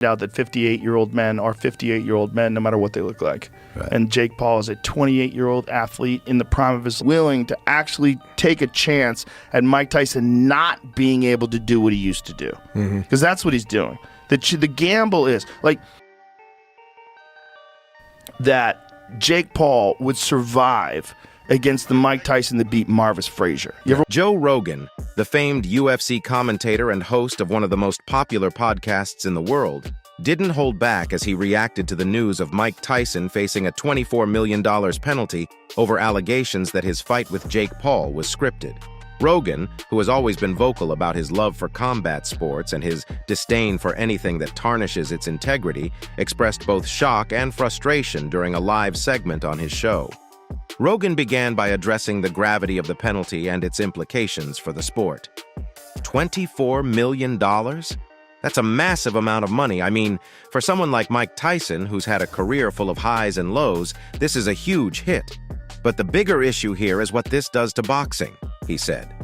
out that 58-year-old men are 58-year-old men no matter what they look like. Right. And Jake Paul is a 28-year-old athlete in the prime of his willing to actually take a chance at Mike Tyson not being able to do what he used to do. Because that's what he's doing. The gamble is like that Jake Paul would survive against the Mike Tyson that beat Marvis Frazier. Joe Rogan, the famed UFC commentator and host of one of the most popular podcasts in the world, didn't hold back as he reacted to the news of Mike Tyson facing a $24 million penalty over allegations that his fight with Jake Paul was scripted. Rogan, who has always been vocal about his love for combat sports and his disdain for anything that tarnishes its integrity, expressed both shock and frustration during a live segment on his show. Rogan began by addressing the gravity of the penalty and its implications for the sport. $24 million? That's a massive amount of money. I mean, for someone like Mike Tyson, who's had a career full of highs and lows, this is a huge hit. But the bigger issue here is what this does to boxing, he said.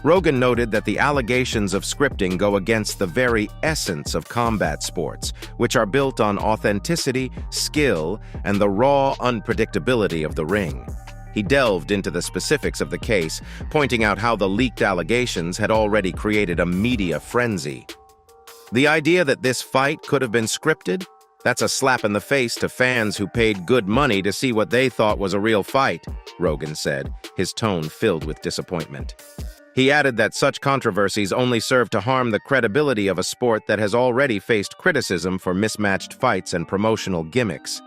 Rogan noted that the allegations of scripting go against the very essence of combat sports, which are built on authenticity, skill, and the raw unpredictability of the ring. He delved into the specifics of the case, pointing out how the leaked allegations had already created a media frenzy. The idea that this fight could have been scripted? That's a slap in the face to fans who paid good money to see what they thought was a real fight, Rogan said, his tone filled with disappointment. He added that such controversies only serve to harm the credibility of a sport that has already faced criticism for mismatched fights and promotional gimmicks.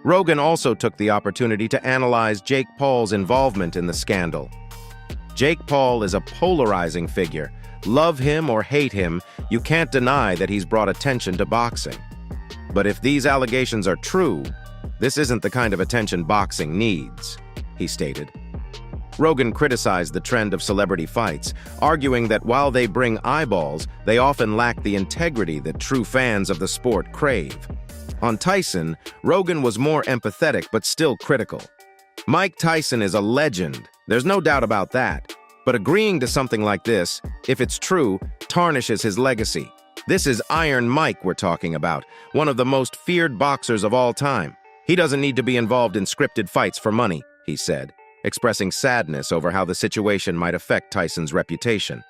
Rogan also took the opportunity to analyze Jake Paul's involvement in the scandal. Jake Paul is a polarizing figure. Love him or hate him, you can't deny that he's brought attention to boxing. But if these allegations are true, this isn't the kind of attention boxing needs, he stated. Rogan criticized the trend of celebrity fights, arguing that while they bring eyeballs, they often lack the integrity that true fans of the sport crave. On Tyson, Rogan was more empathetic but still critical. Mike Tyson is a legend, there's no doubt about that. But agreeing to something like this, if it's true, tarnishes his legacy. This is Iron Mike we're talking about, one of the most feared boxers of all time. He doesn't need to be involved in scripted fights for money, he said, expressing sadness over how the situation might affect Tyson's reputation.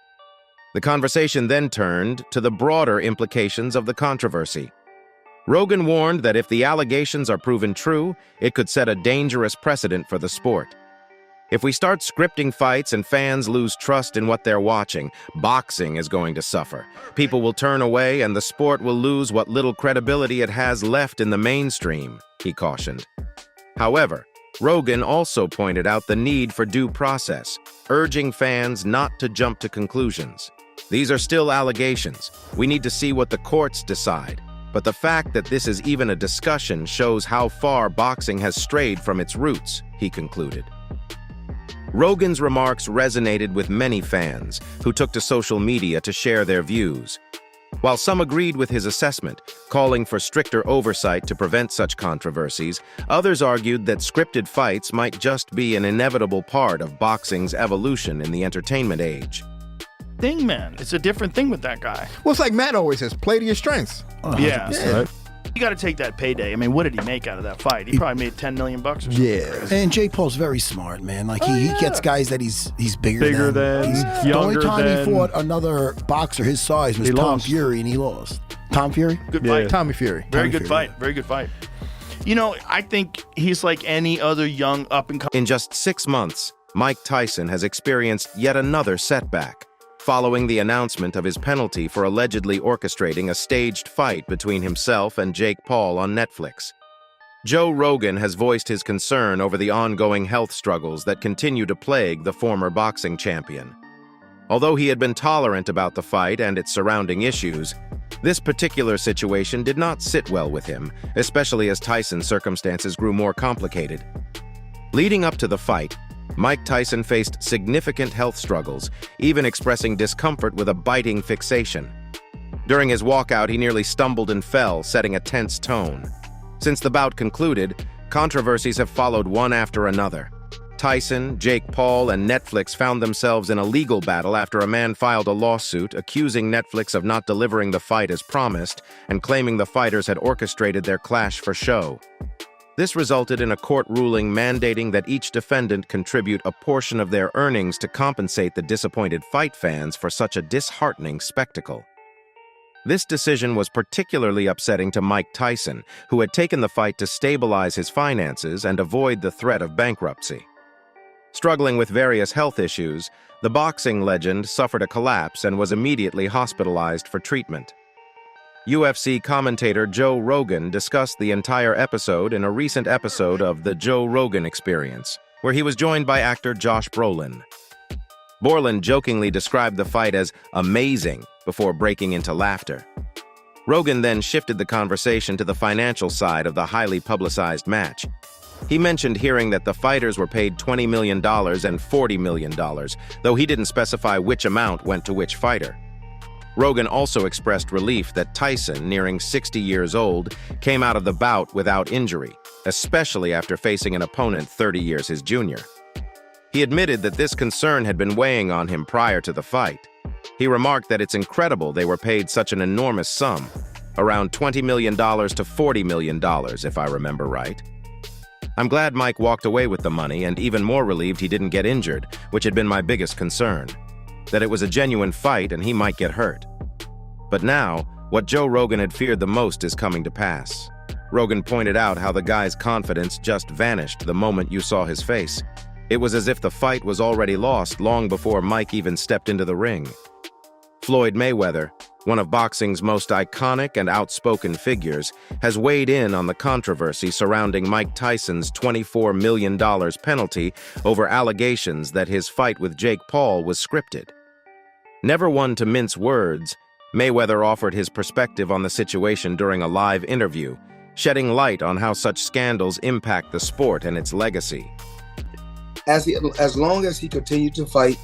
The conversation then turned to the broader implications of the controversy. Rogan warned that if the allegations are proven true, it could set a dangerous precedent for the sport. If we start scripting fights and fans lose trust in what they're watching, boxing is going to suffer. People will turn away and the sport will lose what little credibility it has left in the mainstream, he cautioned. However, Rogan also pointed out the need for due process, urging fans not to jump to conclusions. These are still allegations. We need to see what the courts decide. But the fact that this is even a discussion shows how far boxing has strayed from its roots, he concluded. Rogan's remarks resonated with many fans, who took to social media to share their views. While some agreed with his assessment, calling for stricter oversight to prevent such controversies, others argued that scripted fights might just be an inevitable part of boxing's evolution in the entertainment age. Thing, man. It's a different thing with that guy. Well, it's like Matt always says, play to your strengths. Yeah. Yeah. You got to take that payday. I mean, what did he make out of that fight? He probably made $10 million or something. Yeah. And Jake Paul's very smart, man. Like he gets guys that he's bigger than. The only younger time than. he fought another boxer his size was He Tom lost. Fury, and he lost. Tom Fury? Good fight. Tommy Fury. Very Tommy good Fury, fight. Very good fight. You know, I think he's like any other young up-and-coming. In just 6 months, Mike Tyson has experienced yet another setback, following the announcement of his penalty for allegedly orchestrating a staged fight between himself and Jake Paul on Netflix. Joe Rogan has voiced his concern over the ongoing health struggles that continue to plague the former boxing champion. Although he had been tolerant about the fight and its surrounding issues, this particular situation did not sit well with him, especially as Tyson's circumstances grew more complicated. Leading up to the fight, Mike Tyson faced significant health struggles, even expressing discomfort with a biting fixation. During his walkout, he nearly stumbled and fell, setting a tense tone. Since the bout concluded, controversies have followed one after another. Tyson, Jake Paul, and Netflix found themselves in a legal battle after a man filed a lawsuit accusing Netflix of not delivering the fight as promised and claiming the fighters had orchestrated their clash for show. This resulted in a court ruling mandating that each defendant contribute a portion of their earnings to compensate the disappointed fight fans for such a disheartening spectacle. This decision was particularly upsetting to Mike Tyson, who had taken the fight to stabilize his finances and avoid the threat of bankruptcy. Struggling with various health issues, the boxing legend suffered a collapse and was immediately hospitalized for treatment. UFC commentator Joe Rogan discussed the entire episode in a recent episode of The Joe Rogan Experience, where he was joined by actor Josh Brolin. Brolin jokingly described the fight as amazing before breaking into laughter. Rogan then shifted the conversation to the financial side of the highly publicized match. He mentioned hearing that the fighters were paid $20 million and $40 million, though he didn't specify which amount went to which fighter. Rogan also expressed relief that Tyson, nearing 60 years old, came out of the bout without injury, especially after facing an opponent 30 years his junior. He admitted that this concern had been weighing on him prior to the fight. He remarked that it's incredible they were paid such an enormous sum, around $20 million to $40 million, if I remember right. I'm glad Mike walked away with the money and even more relieved he didn't get injured, which had been my biggest concern. That it was a genuine fight and he might get hurt. But now, what Joe Rogan had feared the most is coming to pass. Rogan pointed out how the guy's confidence just vanished the moment you saw his face. It was as if the fight was already lost long before Mike even stepped into the ring. Floyd Mayweather, one of boxing's most iconic and outspoken figures, has weighed in on the controversy surrounding Mike Tyson's $24 million penalty over allegations that his fight with Jake Paul was scripted. Never one to mince words, Mayweather offered his perspective on the situation during a live interview, shedding light on how such scandals impact the sport and its legacy. As long as he continued to fight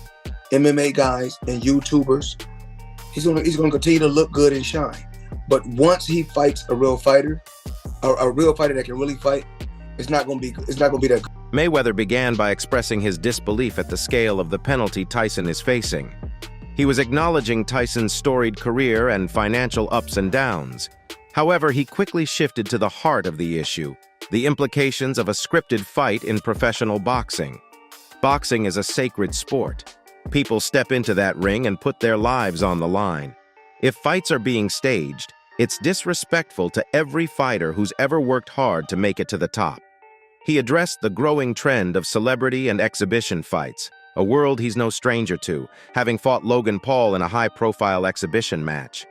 MMA guys and YouTubers, he's gonna continue to look good and shine. But once he fights a real fighter that can really fight, it's not gonna be that good. Mayweather began by expressing his disbelief at the scale of the penalty Tyson is facing. He was acknowledging Tyson's storied career and financial ups and downs. However, he quickly shifted to the heart of the issue, the implications of a scripted fight in professional boxing. Boxing is a sacred sport. People step into that ring and put their lives on the line. If fights are being staged, it's disrespectful to every fighter who's ever worked hard to make it to the top. He addressed the growing trend of celebrity and exhibition fights, a world he's no stranger to, having fought Logan Paul in a high-profile exhibition match.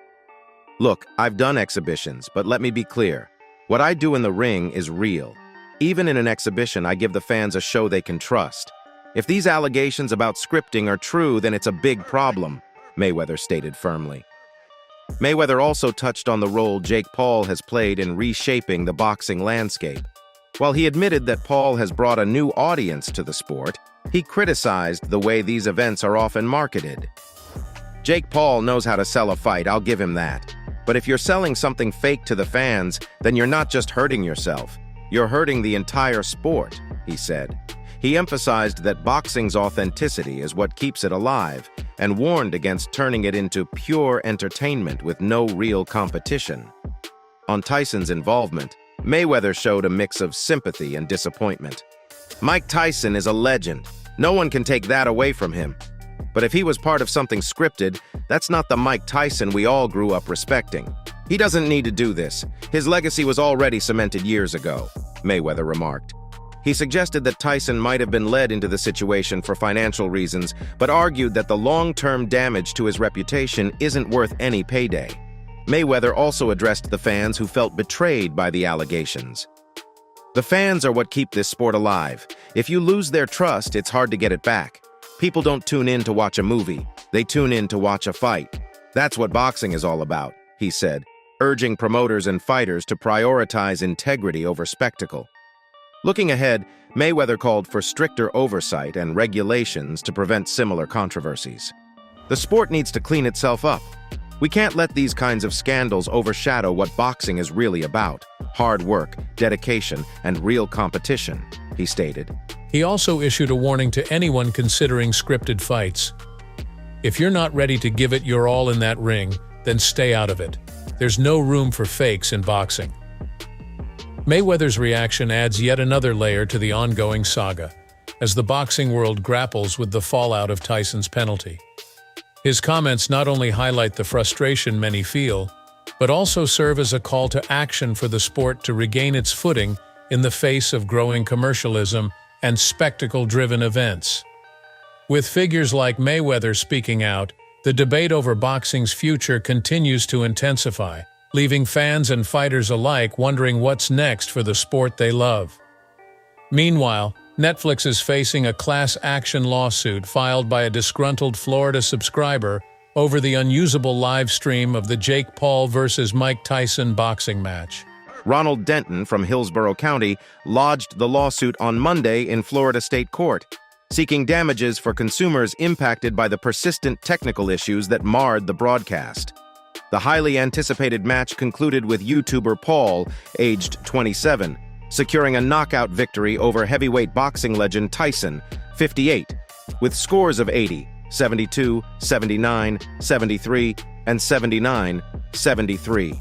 Look, I've done exhibitions, but let me be clear. What I do in the ring is real. Even in an exhibition, I give the fans a show they can trust. If these allegations about scripting are true, then it's a big problem, Mayweather stated firmly. Mayweather also touched on the role Jake Paul has played in reshaping the boxing landscape. While he admitted that Paul has brought a new audience to the sport, he criticized the way these events are often marketed. Jake Paul knows how to sell a fight, I'll give him that. But if you're selling something fake to the fans, then you're not just hurting yourself, you're hurting the entire sport, he said. He emphasized that boxing's authenticity is what keeps it alive, and warned against turning it into pure entertainment with no real competition. On Tyson's involvement, Mayweather showed a mix of sympathy and disappointment. Mike Tyson is a legend. No one can take that away from him. But if he was part of something scripted, that's not the Mike Tyson we all grew up respecting. He doesn't need to do this. His legacy was already cemented years ago, Mayweather remarked. He suggested that Tyson might have been led into the situation for financial reasons, but argued that the long-term damage to his reputation isn't worth any payday. Mayweather also addressed the fans who felt betrayed by the allegations. The fans are what keep this sport alive. If you lose their trust, it's hard to get it back. People don't tune in to watch a movie. They tune in to watch a fight. That's what boxing is all about, he said, urging promoters and fighters to prioritize integrity over spectacle. Looking ahead, Mayweather called for stricter oversight and regulations to prevent similar controversies. The sport needs to clean itself up. We can't let these kinds of scandals overshadow what boxing is really about: hard work, dedication, and real competition. he stated. He also issued a warning to anyone considering scripted fights. If you're not ready to give it your all in that ring, then stay out of it. There's no room for fakes in boxing. Mayweather's reaction adds yet another layer to the ongoing saga, as the boxing world grapples with the fallout of Tyson's penalty. His comments not only highlight the frustration many feel, but also serve as a call to action for the sport to regain its footing in the face of growing commercialism and spectacle-driven events. With figures like Mayweather speaking out, the debate over boxing's future continues to intensify, leaving fans and fighters alike wondering what's next for the sport they love. Meanwhile, Netflix is facing a class action lawsuit filed by a disgruntled Florida subscriber over the unusable live stream of the Jake Paul versus Mike Tyson boxing match. Ronald Denton from Hillsborough County lodged the lawsuit on Monday in Florida State Court, seeking damages for consumers impacted by the persistent technical issues that marred the broadcast. The highly anticipated match concluded with YouTuber Paul, aged 27, securing a knockout victory over heavyweight boxing legend Tyson, 58, with scores of 80, 72, 79, 73, and 79, 73.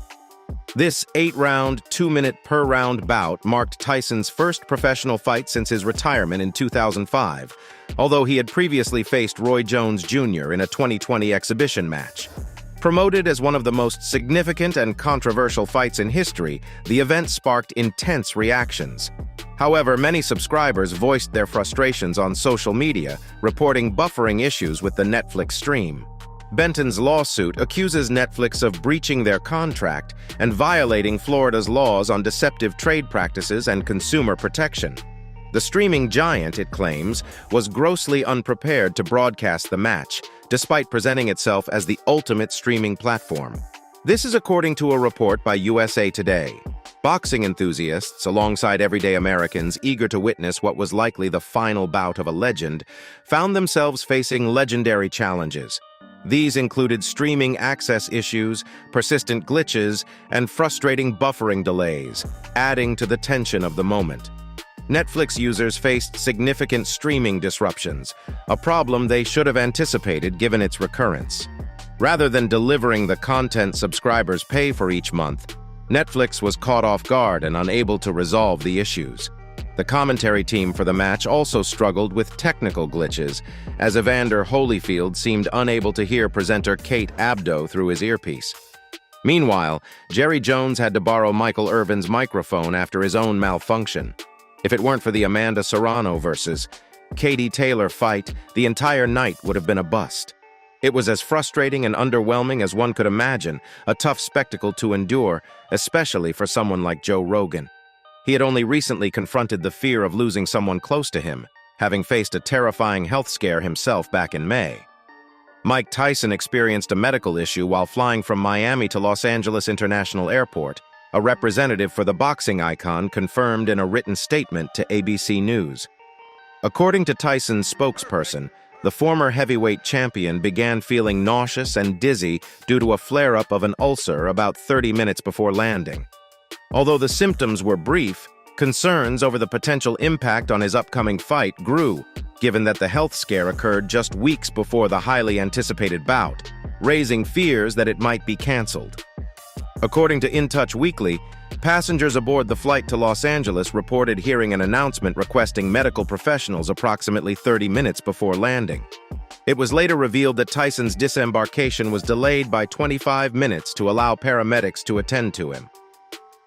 This 8-round, 2-minute per round bout marked Tyson's first professional fight since his retirement in 2005, although he had previously faced Roy Jones Jr. in a 2020 exhibition match. Promoted as one of the most significant and controversial fights in history, the event sparked intense reactions. However, many subscribers voiced their frustrations on social media, reporting buffering issues with the Netflix stream. Benton's lawsuit accuses Netflix of breaching their contract and violating Florida's laws on deceptive trade practices and consumer protection. The streaming giant, it claims, was grossly unprepared to broadcast the match, despite presenting itself as the ultimate streaming platform. This is according to a report by USA Today. Boxing enthusiasts, alongside everyday Americans eager to witness what was likely the final bout of a legend, found themselves facing legendary challenges. These included streaming access issues, persistent glitches, and frustrating buffering delays, adding to the tension of the moment. Netflix users faced significant streaming disruptions, a problem they should have anticipated given its recurrence. Rather than delivering the content subscribers pay for each month, Netflix was caught off guard and unable to resolve the issues. The commentary team for the match also struggled with technical glitches, as Evander Holyfield seemed unable to hear presenter Kate Abdo through his earpiece. Meanwhile, Jerry Jones had to borrow Michael Irvin's microphone after his own malfunction. If it weren't for the Amanda Serrano versus Katie Taylor fight, the entire night would have been a bust. It was as frustrating and underwhelming as one could imagine, a tough spectacle to endure, especially for someone like Joe Rogan. He had only recently confronted the fear of losing someone close to him, having faced a terrifying health scare himself back in May. Mike Tyson experienced a medical issue while flying from Miami to Los Angeles International Airport, a representative for the boxing icon confirmed in a written statement to ABC News. According to Tyson's spokesperson, the former heavyweight champion began feeling nauseous and dizzy due to a flare-up of an ulcer about 30 minutes before landing. Although the symptoms were brief, concerns over the potential impact on his upcoming fight grew, given that the health scare occurred just weeks before the highly anticipated bout, raising fears that it might be canceled. According to In Touch Weekly, passengers aboard the flight to Los Angeles reported hearing an announcement requesting medical professionals approximately 30 minutes before landing. It was later revealed that Tyson's disembarkation was delayed by 25 minutes to allow paramedics to attend to him.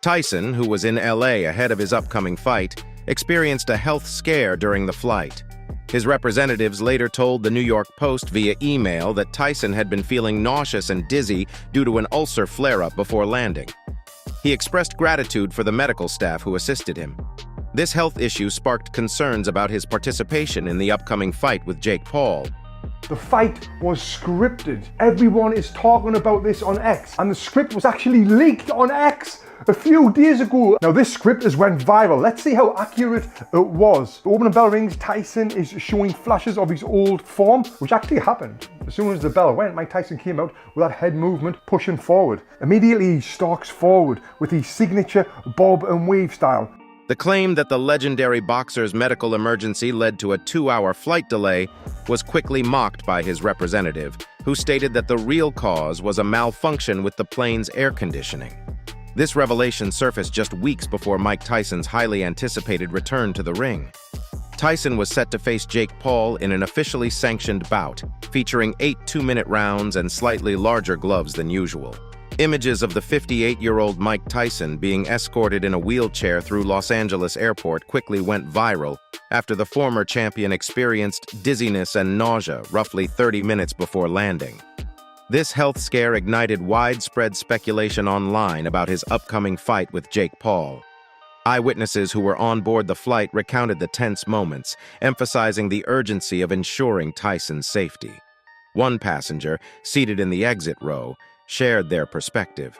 Tyson, who was in LA ahead of his upcoming fight, experienced a health scare during the flight. His representatives later told the New York Post via email that Tyson had been feeling nauseous and dizzy due to an ulcer flare-up before landing. He expressed gratitude for the medical staff who assisted him. This health issue sparked concerns about his participation in the upcoming fight with Jake Paul. The fight was scripted. Everyone is talking about this on X, and the script was actually leaked on X a few days ago. Now this script has went viral. Let's see how accurate it was. The opening bell rings, Tyson is showing flashes of his old form, which actually happened. As soon as the bell went, Mike Tyson came out with that head movement, pushing forward. Immediately he stalks forward with his signature bob and weave style. The claim that the legendary boxer's medical emergency led to a 2-hour flight delay was quickly mocked by his representative, who stated that the real cause was a malfunction with the plane's air conditioning. This revelation surfaced just weeks before Mike Tyson's highly anticipated return to the ring. Tyson was set to face Jake Paul in an officially sanctioned bout, featuring 8 two-minute rounds and slightly larger gloves than usual. Images of the 58-year-old Mike Tyson being escorted in a wheelchair through Los Angeles airport quickly went viral after the former champion experienced dizziness and nausea roughly 30 minutes before landing. This health scare ignited widespread speculation online about his upcoming fight with Jake Paul. Eyewitnesses who were on board the flight recounted the tense moments, emphasizing the urgency of ensuring Tyson's safety. One passenger, seated in the exit row, shared their perspective.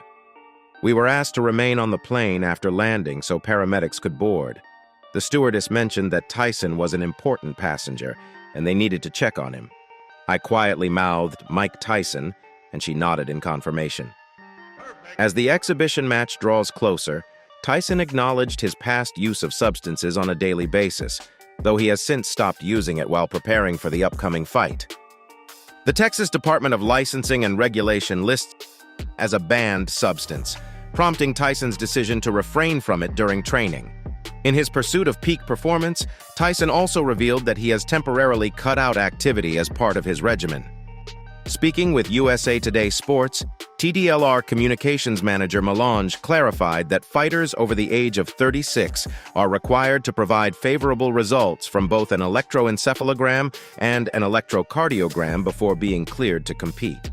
"We were asked to remain on the plane after landing so paramedics could board. The stewardess mentioned that Tyson was an important passenger, and they needed to check on him. I quietly mouthed, 'Mike Tyson,' and she nodded in confirmation." As the exhibition match draws closer, Tyson acknowledged his past use of substances on a daily basis, though he has since stopped using it while preparing for the upcoming fight. The Texas Department of Licensing and Regulation lists it as a banned substance, prompting Tyson's decision to refrain from it during training. In his pursuit of peak performance, Tyson also revealed that he has temporarily cut out activity as part of his regimen. Speaking with USA Today Sports, TDLR Communications Manager Melange clarified that fighters over the age of 36 are required to provide favorable results from both an electroencephalogram and an electrocardiogram before being cleared to compete.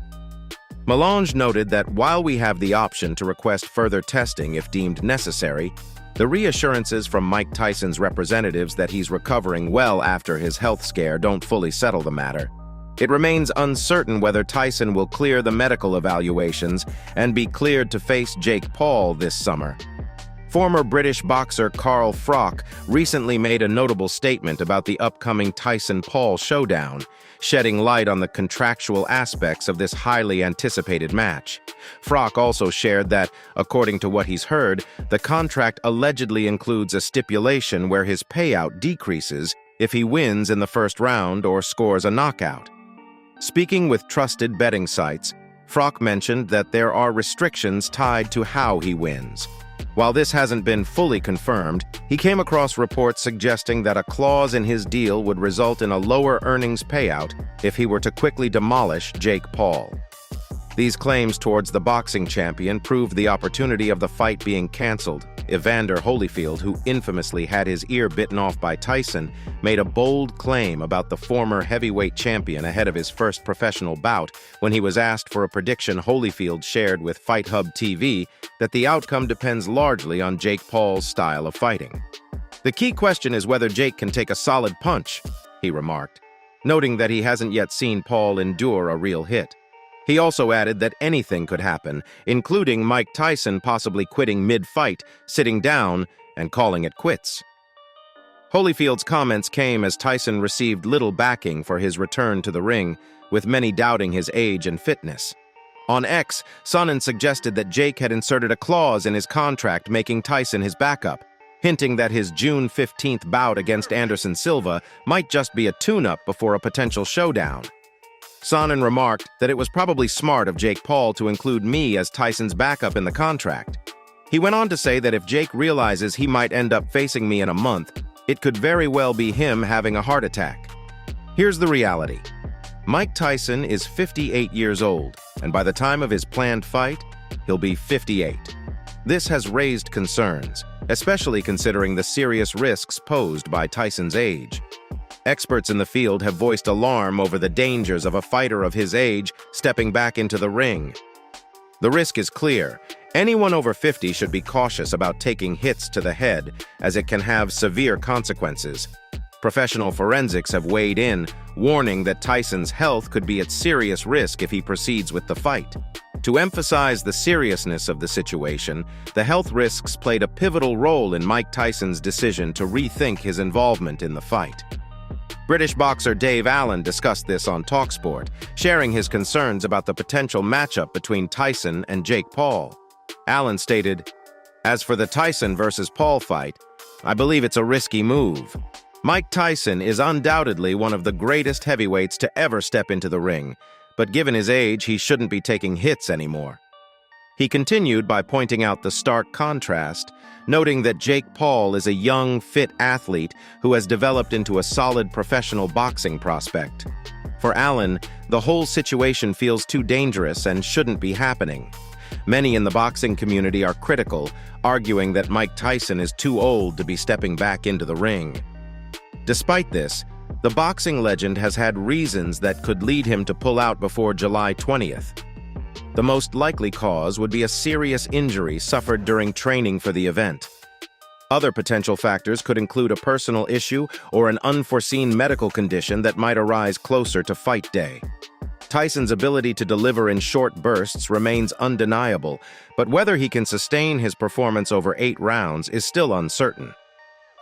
Melange noted that while we have the option to request further testing if deemed necessary, the reassurances from Mike Tyson's representatives that he's recovering well after his health scare don't fully settle the matter. It remains uncertain whether Tyson will clear the medical evaluations and be cleared to face Jake Paul this summer. Former British boxer Carl Froch recently made a notable statement about the upcoming Tyson-Paul showdown, shedding light on the contractual aspects of this highly anticipated match. Froch also shared that, according to what he's heard, the contract allegedly includes a stipulation where his payout decreases if he wins in the first round or scores a knockout. Speaking with trusted betting sites, Froch mentioned that there are restrictions tied to how he wins. While this hasn't been fully confirmed, he came across reports suggesting that a clause in his deal would result in a lower earnings payout if he were to quickly demolish Jake Paul. These claims towards the boxing champion proved the opportunity of the fight being canceled. Evander Holyfield, who infamously had his ear bitten off by Tyson, made a bold claim about the former heavyweight champion ahead of his first professional bout when he was asked for a prediction. Holyfield shared with Fight Hub TV that the outcome depends largely on Jake Paul's style of fighting. "The key question is whether Jake can take a solid punch," he remarked, noting that he hasn't yet seen Paul endure a real hit. He also added that anything could happen, including Mike Tyson possibly quitting mid-fight, sitting down, and calling it quits. Holyfield's comments came as Tyson received little backing for his return to the ring, with many doubting his age and fitness. On X, Sonnen suggested that Jake had inserted a clause in his contract making Tyson his backup, hinting that his June 15th bout against Anderson Silva might just be a tune-up before a potential showdown. Sonnen remarked that it was probably smart of Jake Paul to include me as Tyson's backup in the contract. He went on to say that if Jake realizes he might end up facing me in a month, it could very well be him having a heart attack. Here's the reality. Mike Tyson is 58 years old, and by the time of his planned fight, he'll be 58. This has raised concerns, especially considering the serious risks posed by Tyson's age. Experts in the field have voiced alarm over the dangers of a fighter of his age stepping back into the ring. The risk is clear. Anyone over 50 should be cautious about taking hits to the head, as it can have severe consequences. Professional forensics have weighed in, warning that Tyson's health could be at serious risk if he proceeds with the fight. To emphasize the seriousness of the situation, the health risks played a pivotal role in Mike Tyson's decision to rethink his involvement in the fight. British boxer Dave Allen discussed this on TalkSport, sharing his concerns about the potential matchup between Tyson and Jake Paul. Allen stated, "As for the Tyson versus Paul fight, I believe it's a risky move. Mike Tyson is undoubtedly one of the greatest heavyweights to ever step into the ring, but given his age, he shouldn't be taking hits anymore. He continued by pointing out the stark contrast, noting that Jake Paul is a young, fit athlete who has developed into a solid professional boxing prospect. For Allen, the whole situation feels too dangerous and shouldn't be happening. Many in the boxing community are critical, arguing that Mike Tyson is too old to be stepping back into the ring. Despite this, the boxing legend has had reasons that could lead him to pull out before July 20th. The most likely cause would be a serious injury suffered during training for the event. Other potential factors could include a personal issue or an unforeseen medical condition that might arise closer to fight day. Tyson's ability to deliver in short bursts remains undeniable, but whether he can sustain his performance over 8 rounds is still uncertain.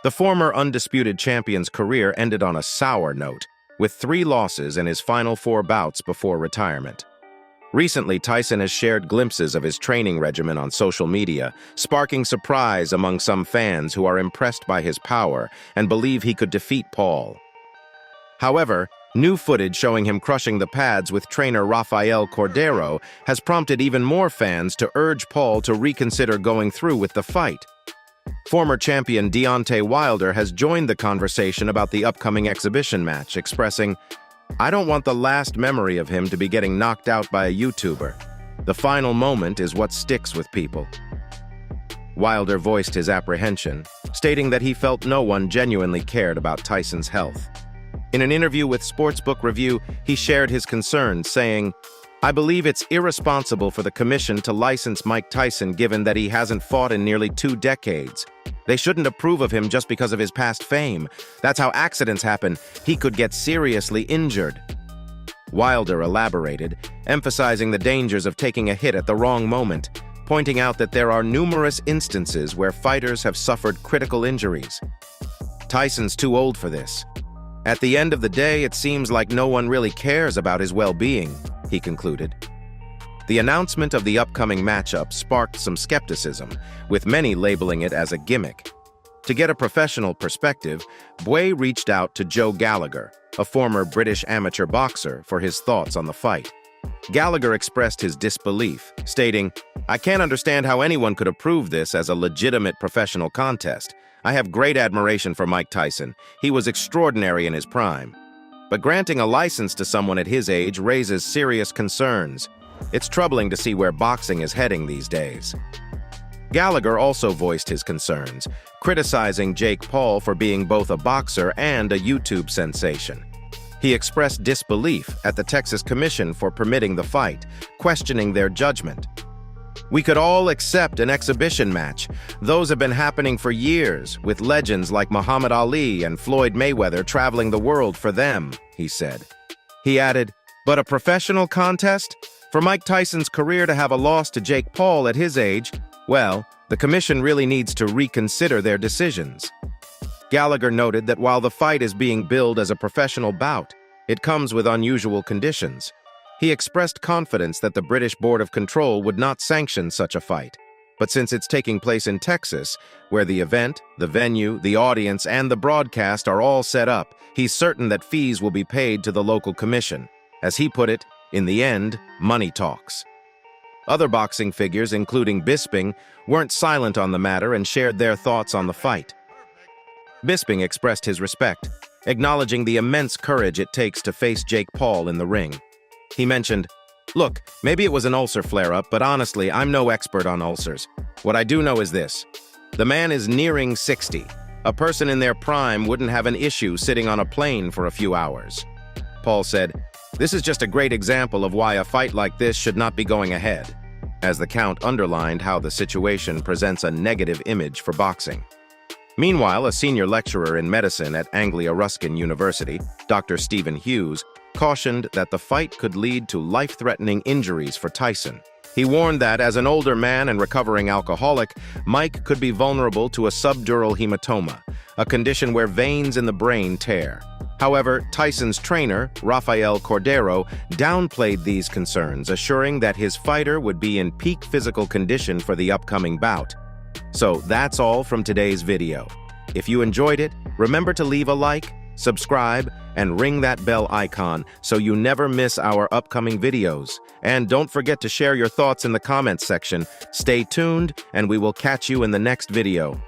The former undisputed champion's career ended on a sour note, with 3 losses in his final 4 bouts before retirement. Recently, Tyson has shared glimpses of his training regimen on social media, sparking surprise among some fans who are impressed by his power and believe he could defeat Paul. However, new footage showing him crushing the pads with trainer Rafael Cordero has prompted even more fans to urge Paul to reconsider going through with the fight. Former champion Deontay Wilder has joined the conversation about the upcoming exhibition match, expressing, "I don't want the last memory of him to be getting knocked out by a YouTuber. The final moment is what sticks with people." Wilder voiced his apprehension, stating that he felt no one genuinely cared about Tyson's health. In an interview with Sportsbook Review, he shared his concerns, saying, "I believe it's irresponsible for the commission to license Mike Tyson given that he hasn't fought in nearly 2 decades. They shouldn't approve of him just because of his past fame. That's how accidents happen. He could get seriously injured." Wilder elaborated, emphasizing the dangers of taking a hit at the wrong moment, pointing out that there are numerous instances where fighters have suffered critical injuries. "Tyson's too old for this. At the end of the day, it seems like no one really cares about his well-being," he concluded. The announcement of the upcoming matchup sparked some skepticism, with many labeling it as a gimmick. To get a professional perspective, Bway reached out to Joe Gallagher, a former British amateur boxer, for his thoughts on the fight. Gallagher expressed his disbelief, stating, "I can't understand how anyone could approve this as a legitimate professional contest. I have great admiration for Mike Tyson. He was extraordinary in his prime. But granting a license to someone at his age raises serious concerns. It's troubling to see where boxing is heading these days." Gallagher also voiced his concerns, criticizing Jake Paul for being both a boxer and a YouTube sensation. He expressed disbelief at the Texas Commission for permitting the fight, questioning their judgment. "We could all accept an exhibition match. Those have been happening for years, with legends like Muhammad Ali and Floyd Mayweather traveling the world for them," he said. He added, "But a professional contest? For Mike Tyson's career to have a loss to Jake Paul at his age, well, the commission really needs to reconsider their decisions." Gallagher noted that while the fight is being billed as a professional bout, it comes with unusual conditions. He expressed confidence that the British Board of Control would not sanction such a fight. But since it's taking place in Texas, where the event, the venue, the audience, and the broadcast are all set up, he's certain that fees will be paid to the local commission. As he put it, in the end, money talks. Other boxing figures, including Bisping, weren't silent on the matter and shared their thoughts on the fight. Bisping expressed his respect, acknowledging the immense courage it takes to face Jake Paul in the ring. He mentioned, "Look, maybe it was an ulcer flare-up, but honestly, I'm no expert on ulcers. What I do know is this. The man is nearing 60. A person in their prime wouldn't have an issue sitting on a plane for a few hours." Paul said, "This is just a great example of why a fight like this should not be going ahead," as the Count underlined how the situation presents a negative image for boxing. Meanwhile, a senior lecturer in medicine at Anglia Ruskin University, Dr. Stephen Hughes, cautioned that the fight could lead to life-threatening injuries for Tyson. He warned that, as an older man and recovering alcoholic, Mike could be vulnerable to a subdural hematoma, a condition where veins in the brain tear. However, Tyson's trainer, Rafael Cordero, downplayed these concerns, assuring that his fighter would be in peak physical condition for the upcoming bout. So that's all from today's video. If you enjoyed it, remember to leave a like, subscribe, and ring that bell icon so you never miss our upcoming videos. And don't forget to share your thoughts in the comments section. Stay tuned, and we will catch you in the next video.